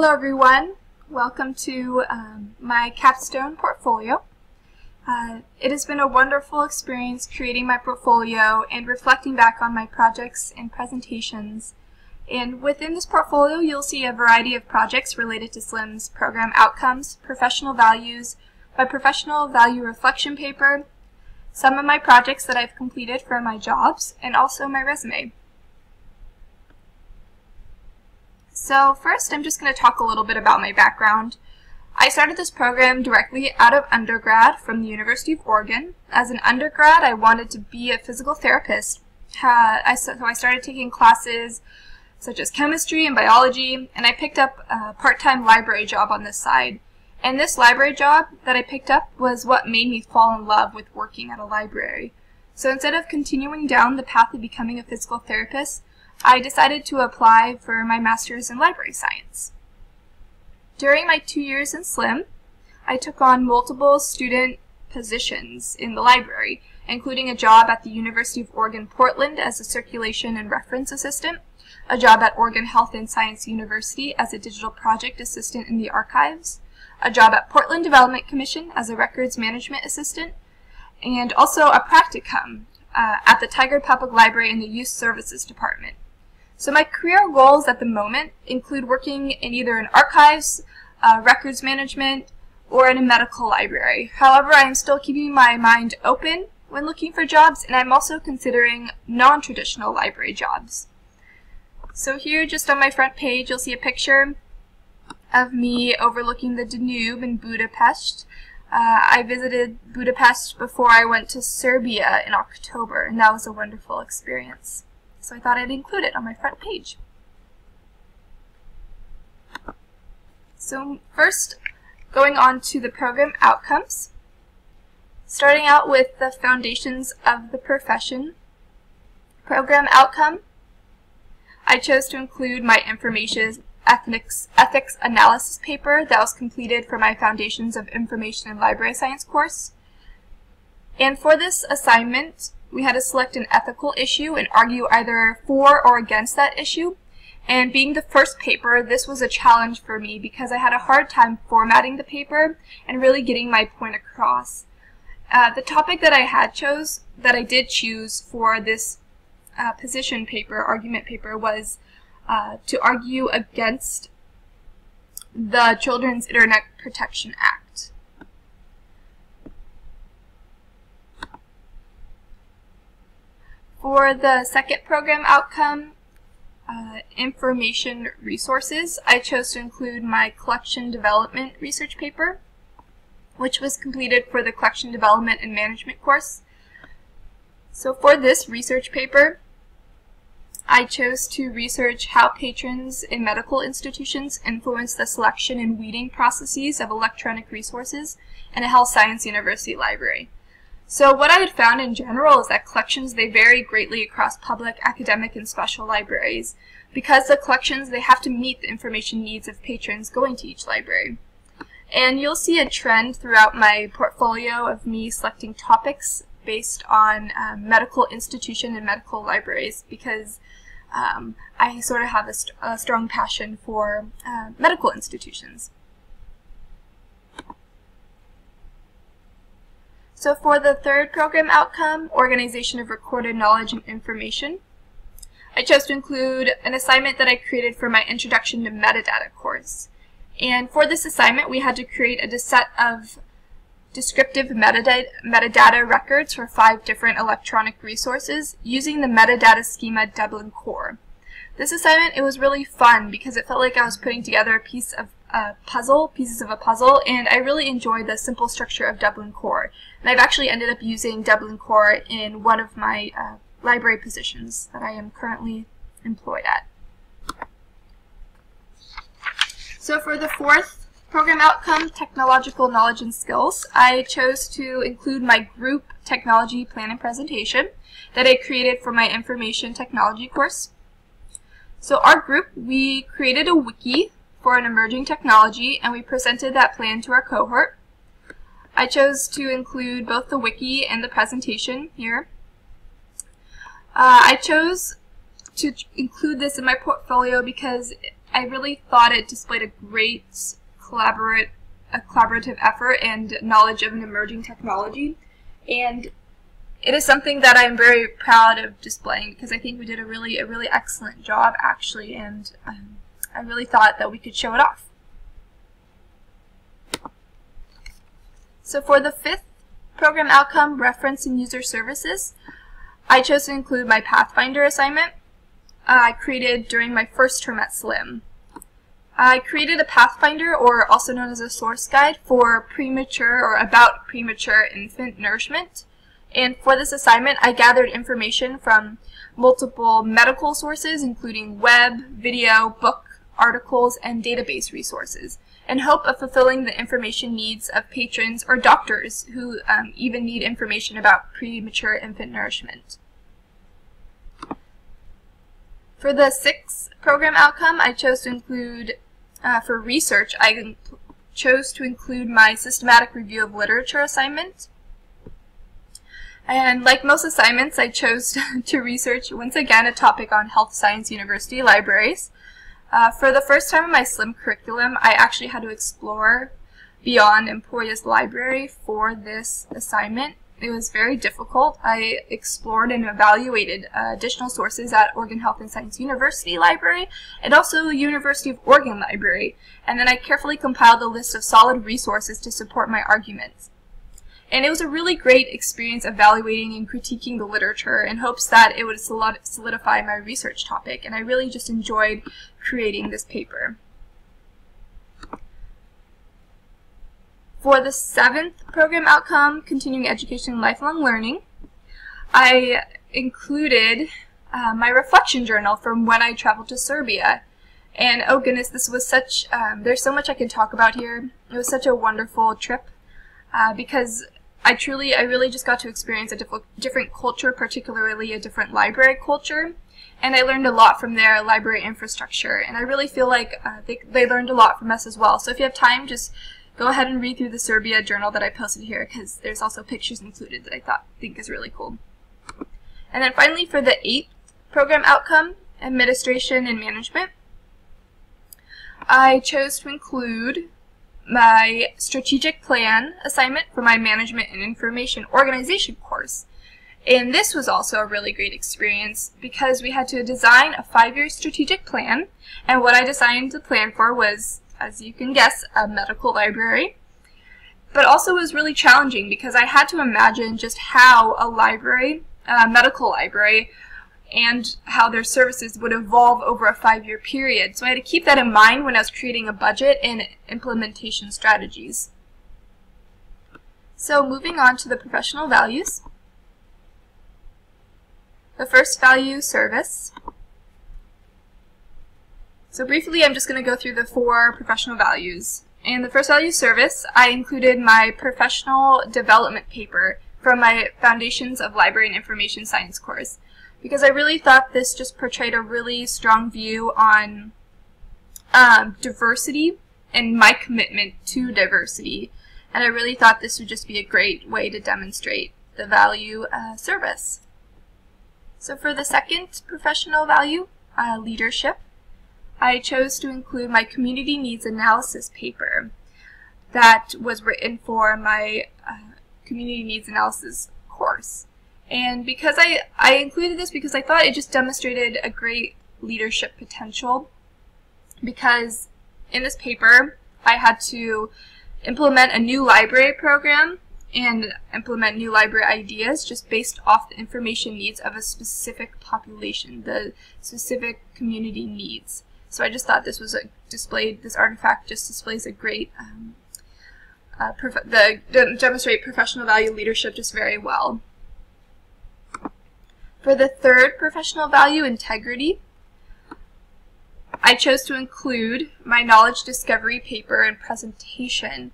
Hello everyone, welcome to my Capstone portfolio. It has been a wonderful experience creating my portfolio and reflecting back on my projects and presentations. And within this portfolio you'll see a variety of projects related to SLIM's program outcomes, professional values, my professional value reflection paper, some of my projects that I've completed for my jobs, and also my resume. So first, I'm just going to talk a little bit about my background. I started this program directly out of undergrad from the University of Oregon. As an undergrad, I wanted to be a physical therapist. So I started taking classes such as chemistry and biology, and I picked up a part-time library job on this side. And this library job that I picked up was what made me fall in love with working at a library. So instead of continuing down the path of becoming a physical therapist, I decided to apply for my master's in library science. During my 2 years in SLIM, I took on multiple student positions in the library, including a job at the University of Oregon Portland as a circulation and reference assistant, a job at Oregon Health and Science University as a digital project assistant in the archives, a job at Portland Development Commission as a records management assistant, and also a practicum at the Tigard Public Library in the Youth Services Department. So my career goals at the moment include working in either an archives, records management, or in a medical library. However, I am still keeping my mind open when looking for jobs, and I'm also considering non-traditional library jobs. So here, just on my front page, you'll see a picture of me overlooking the Danube in Budapest. I visited Budapest before I went to Serbia in October, and that was a wonderful experience. So I thought I'd include it on my front page. So first, going on to the program outcomes. Starting out with the foundations of the profession. Program outcome. I chose to include my information ethics analysis paper that was completed for my Foundations of Information and Library Science course. And for this assignment, we had to select an ethical issue and argue either for or against that issue. And being the first paper, this was a challenge for me because I had a hard time formatting the paper and really getting my point across. The topic that I did choose for this position paper, argument paper, was to argue against the Children's Internet Protection Act. For the second program outcome, information resources, I chose to include my collection development research paper, which was completed for the collection development and management course. So for this research paper, I chose to research how patrons in medical institutions influence the selection and weeding processes of electronic resources in a health science university library. So what I had found in general is that collections, they vary greatly across public, academic, and special libraries. Because the collections, they have to meet the information needs of patrons going to each library. And you'll see a trend throughout my portfolio of me selecting topics based on medical institution and medical libraries because I sort of have a strong passion for medical institutions. So for the third program outcome, organization of recorded knowledge and information, I chose to include an assignment that I created for my Introduction to Metadata course. And for this assignment, we had to create a set of descriptive metadata records for 5 different electronic resources using the metadata schema Dublin Core. This assignment, it was really fun because it felt like I was putting together a pieces of a puzzle, and I really enjoyed the simple structure of Dublin Core. And I've actually ended up using Dublin Core in one of my library positions that I am currently employed at. So for the fourth program outcome, technological knowledge and skills, I chose to include my group technology plan and presentation that I created for my information technology course. So our group, we created a wiki for an emerging technology, and we presented that plan to our cohort. I chose to include both the wiki and the presentation here. I chose to include this in my portfolio because I really thought it displayed a great collaborative effort and knowledge of an emerging technology, and it is something that I'm very proud of displaying because I think we did a really excellent job actually, and I really thought that we could show it off. So for the 5th program outcome, reference and user services, I chose to include my Pathfinder assignment I created during my first term at SLIM. I created a Pathfinder, or also known as a source guide, for premature or about premature infant nourishment. And for this assignment, I gathered information from multiple medical sources, including web, video, book, articles, and database resources, in hope of fulfilling the information needs of patrons or doctors who even need information about premature infant nourishment. For the 6th program outcome, I chose to include, for research, I chose to include my systematic review of literature assignment. And like most assignments, I chose to research, once again, a topic on health science university libraries. For the first time in my SLIM curriculum, I actually had to explore beyond Emporia's library for this assignment. It was very difficult. I explored and evaluated additional sources at Oregon Health and Science University Library and also the University of Oregon Library, and then I carefully compiled a list of solid resources to support my arguments. And it was a really great experience evaluating and critiquing the literature in hopes that it would solidify my research topic, and I really just enjoyed creating this paper. For the 7th program outcome, continuing education and lifelong learning, I included my reflection journal from when I traveled to Serbia. And oh goodness, this was such, there's so much I can talk about here. It was such a wonderful trip because I really just got to experience a different culture, particularly a different library culture. And I learned a lot from their library infrastructure. And I really feel like they learned a lot from us as well. So if you have time, just go ahead and read through the Serbia journal that I posted here, because there's also pictures included that I think is really cool. And then finally, for the 8th program outcome, administration and management, I chose to include my strategic plan assignment for my management and information organization course. And this was also a really great experience because we had to design a 5-year strategic plan, and what I designed the plan for was, as you can guess, a medical library. But also it was really challenging because I had to imagine just how a library, a medical library, and how their services would evolve over a 5-year period. So I had to keep that in mind when I was creating a budget and implementation strategies. So moving on to the professional values. The first value, service. So briefly, I'm just going to go through the 4 professional values. In the first value, service, I included my professional development paper from my Foundations of Library and Information Science course, because I really thought this just portrayed a really strong view on diversity and my commitment to diversity. And I really thought this would just be a great way to demonstrate the value service. So for the second professional value, leadership, I chose to include my community needs analysis paper that was written for my community needs analysis course. And because I included this because I thought it just demonstrated a great leadership potential, because in this paper I had to implement a new library program and implement new library ideas just based off the information needs of a specific population, the specific community needs. So I just thought this was this artifact just displays a great, demonstrate professional value leadership just very well. For the third professional value, integrity, I chose to include my knowledge discovery paper and presentation,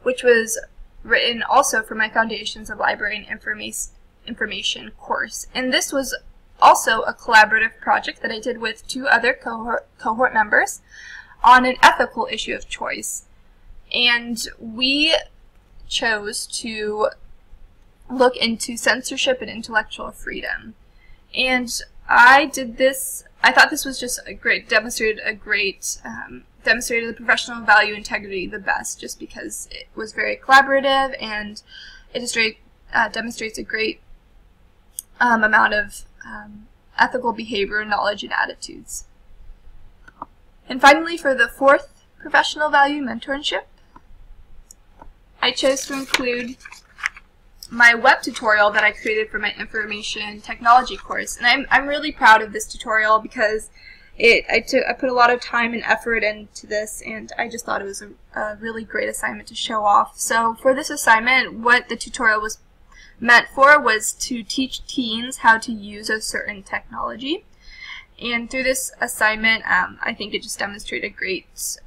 which was written also for my Foundations of Library and Information course. And this was also a collaborative project that I did with 2 other cohort members on an ethical issue of choice. And we chose to look into censorship and intellectual freedom. And I did this I thought this was just demonstrated the professional value integrity the best, just because it was very collaborative and it just demonstrates a great amount of ethical behavior, knowledge, and attitudes. And finally, for the fourth professional value mentorship, I chose to include my web tutorial that I created for my information technology course. And I'm really proud of this tutorial because I put a lot of time and effort into this, and I just thought it was a really great assignment to show off. So for this assignment, what the tutorial was meant for was to teach teens how to use a certain technology. And through this assignment, I think it just demonstrates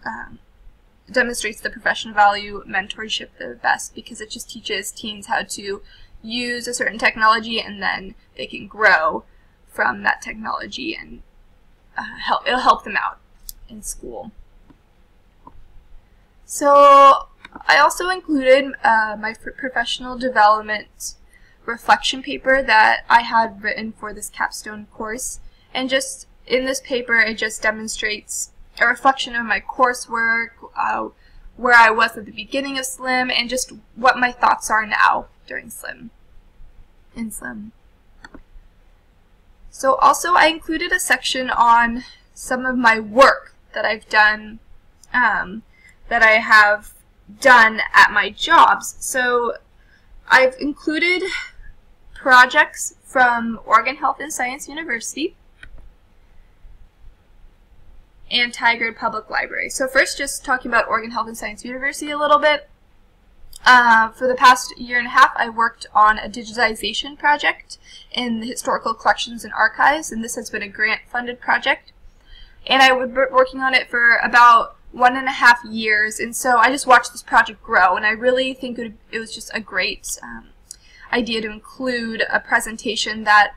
the professional value mentorship the best, because it just teaches teens how to use a certain technology, and then they can grow from that technology, and it'll help them out in school. So I also included my professional development reflection paper that I had written for this capstone course, and just in this paper it just demonstrates a reflection of my coursework, where I was at the beginning of SLIM, and just what my thoughts are now during SLIM. So also I included a section on some of my work that I've done, that I have done at my jobs. So I've included projects from Oregon Health and Science University and Tigard Public Library. So first, just talking about Oregon Health and Science University a little bit. For the past year and a half, I worked on a digitization project in the historical collections and archives, and this has been a grant-funded project. And I was working on it for about 1.5 years, and so I just watched this project grow, and I really think it was just a great idea to include a presentation that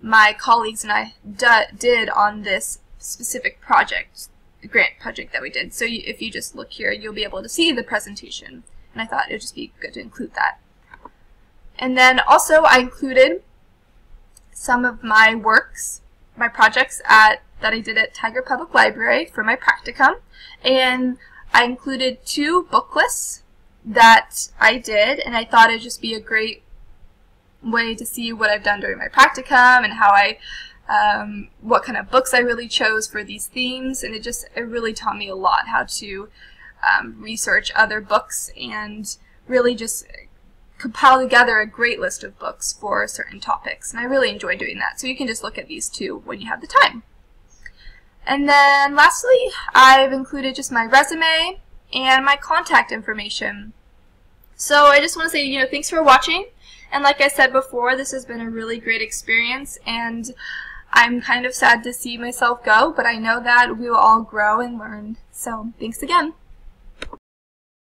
my colleagues and I did on this specific project, grant project that we did. So if you just look here, you'll be able to see the presentation, and I thought it would just be good to include that. And then also I included some of my works, my projects that I did at Tigard Public Library for my practicum, and I included 2 book lists that I did, and I thought it would just be a great way to see what I've done during my practicum and how what kind of books I really chose for these themes, and it really taught me a lot how to research other books and really just compile together a great list of books for certain topics, and I really enjoy doing that. So you can just look at these 2 when you have the time. And then lastly, I've included just my resume and my contact information. So I just want to say, thanks for watching. And like I said before, this has been a really great experience, and I'm kind of sad to see myself go, but I know that we will all grow and learn. So thanks again.